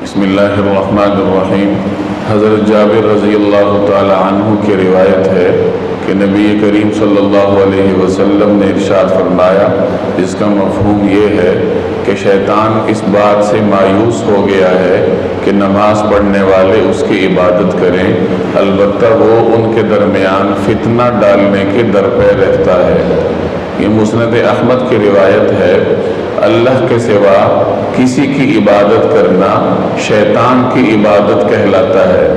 بسم اللہ الرحمن الرحیم۔ حضرت جابر رضی اللہ تعالی عنہ کی روایت ہے کہ نبی کریم صلی اللہ علیہ وسلم نے ارشاد فرمایا، جس کا مفہوم یہ ہے کہ شیطان اس بات سے مایوس ہو گیا ہے کہ نماز پڑھنے والے اس کی عبادت کریں، البتہ وہ ان کے درمیان فتنہ ڈالنے کے در پہ رہتا ہے۔ یہ مسند احمد کی روایت ہے۔ اللہ کے سوا کسی کی عبادت کرنا شیطان کی عبادت کہلاتا ہے۔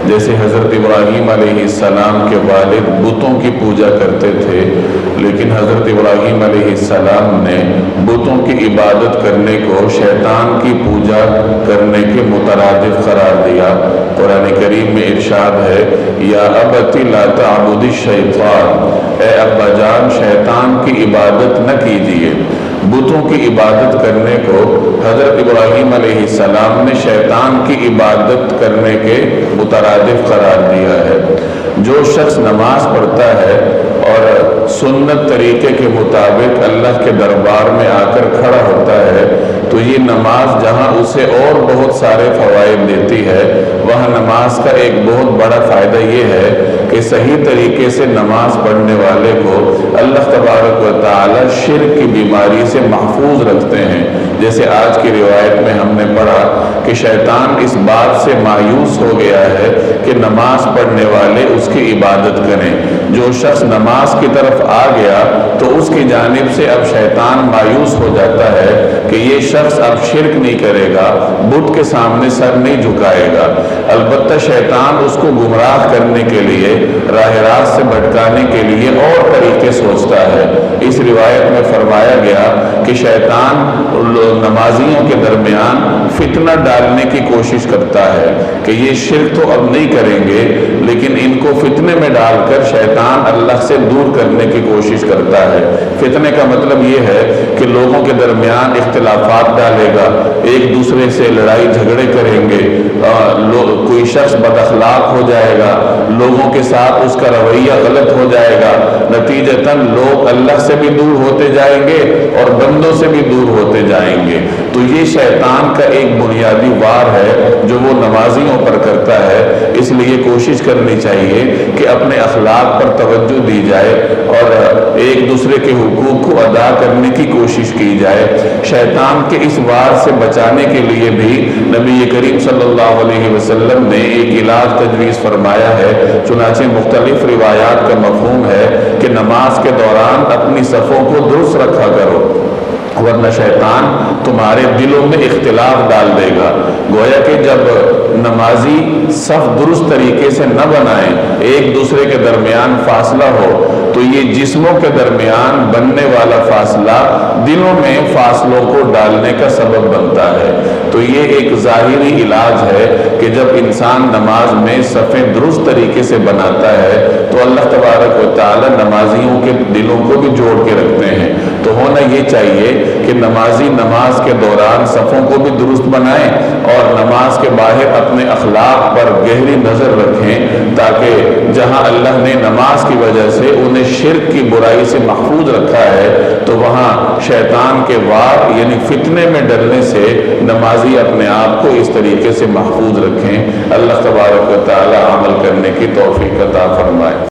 جیسے حضرت ابراہیم علیہ السلام کے والد بتوں کی پوجا کرتے تھے، لیکن حضرت ابراہیم علیہ السلام نے بتوں کی عبادت کرنے کو شیطان کی پوجا کرنے کے مترادف قرار دیا۔ قرآن کریم میں ارشاد ہے، یا ابت لا تعبد الشیطان، اے ابا جان شیطان کی عبادت نہ کیجیے۔ بتوں کی عبادت کرنے کو حضرت ابراہیم علیہ السلام نے شیطان کی عبادت کرنے کے مترادف قرار دیا ہے۔ جو شخص نماز پڑھتا ہے اور سنت طریقے کے مطابق اللہ کے دربار میں آ کر کھڑا ہوتا ہے، تو یہ نماز جہاں اسے اور بہت سارے فوائد دیتی ہے، وہاں نماز کا ایک بہت بڑا فائدہ یہ ہے کہ صحیح طریقے سے نماز پڑھنے والے کو اللہ تبارک و تعالی شرک کی بیماری سے محفوظ رکھتے ہیں۔ جیسے آج کی روایت میں ہم نے پڑھا کہ شیطان اس بات سے مایوس ہو گیا ہے کہ نماز پڑھنے والے اس کی عبادت کریں۔ جو شخص نماز کی طرف آ گیا تو اس کی جانب سے اب شیطان مایوس ہو جاتا ہے کہ یہ شخص اب شرک نہیں کرے گا، بت کے سامنے سر نہیں جھکائے گا۔ البتہ شیطان اس کو گمراہ کرنے کے لیے، راہ راست سے بھٹکانے کے لیے اور طریقے سوچتا ہے۔ اس روایت میں فرمایا گیا کہ شیطان نمازیوں کے درمیان فتنہ ڈالنے کی کوشش کرتا ہے کہ یہ شرک تو اب نہیں کریں گے، لیکن ان کو فتنے میں ڈال کر شیطان اللہ سے دور کرنے کی کوشش کرتا ہے۔ فتنے کا مطلب یہ ہے کہ لوگوں کے درمیان اختلافات ڈالے گا، ایک دوسرے سے لڑائی جھگڑے کریں گے، کوئی شخص بد اخلاق ہو جائے گا، لوگوں کے ساتھ اس کا رویہ غلط ہو جائے گا، نتیجتاً لوگ اللہ سے بھی دور ہوتے جائیں گے اور بندوں سے بھی دور ہوتے جائیں گے۔ تو یہ شیطان کا ایک بنیادی وار ہے جو وہ نمازیوں پر کرتا ہے۔ اس لیے کوشش کرنی چاہیے کہ اپنے اخلاق پر توجہ دی جائے اور ایک دوسرے کے حقوق کو ادا کرنے کی کوشش کی جائے۔ شیطان کے اس وار سے بچانے کے لیے بھی نبی کریم صلی اللہ علیہ وسلم نے ایک علاج تجویز فرمایا ہے۔ چنانچہ مختلف روایات کا مفہوم ہے کہ نماز کے دوران اپنی صفوں کو درست رکھا کرو، ورنہ شیطان تمہارے دلوں میں اختلاف ڈال دے گا۔ گویا کہ جب نمازی صف درست طریقے سے نہ بنائیں، ایک دوسرے کے درمیان فاصلہ ہو، تو یہ جسموں کے درمیان بننے والا فاصلہ دلوں میں فاصلوں کو ڈالنے کا سبب بنتا ہے۔ تو یہ ایک ظاہری علاج ہے کہ جب انسان نماز میں صفیں درست طریقے سے بناتا ہے تو اللہ تبارک و تعالی نمازیوں کے دلوں کو بھی جوڑ کے رکھتے ہیں۔ تو ہونا یہ چاہیے کہ نمازی نماز کے دوران صفوں کو بھی درست بنائیں اور نماز کے باہر اپنے اخلاق پر گہری نظر رکھیں، تاکہ جہاں اللہ نے نماز کی وجہ سے انہیں شرک کی برائی سے محفوظ رکھا ہے، تو وہاں شیطان کے وار یعنی فتنے میں ڈرنے سے نمازی اپنے آپ کو اس طریقے سے محفوظ رکھیں۔ اللہ تبارک و تعالی عمل کرنے کی توفیق عطا فرمائے۔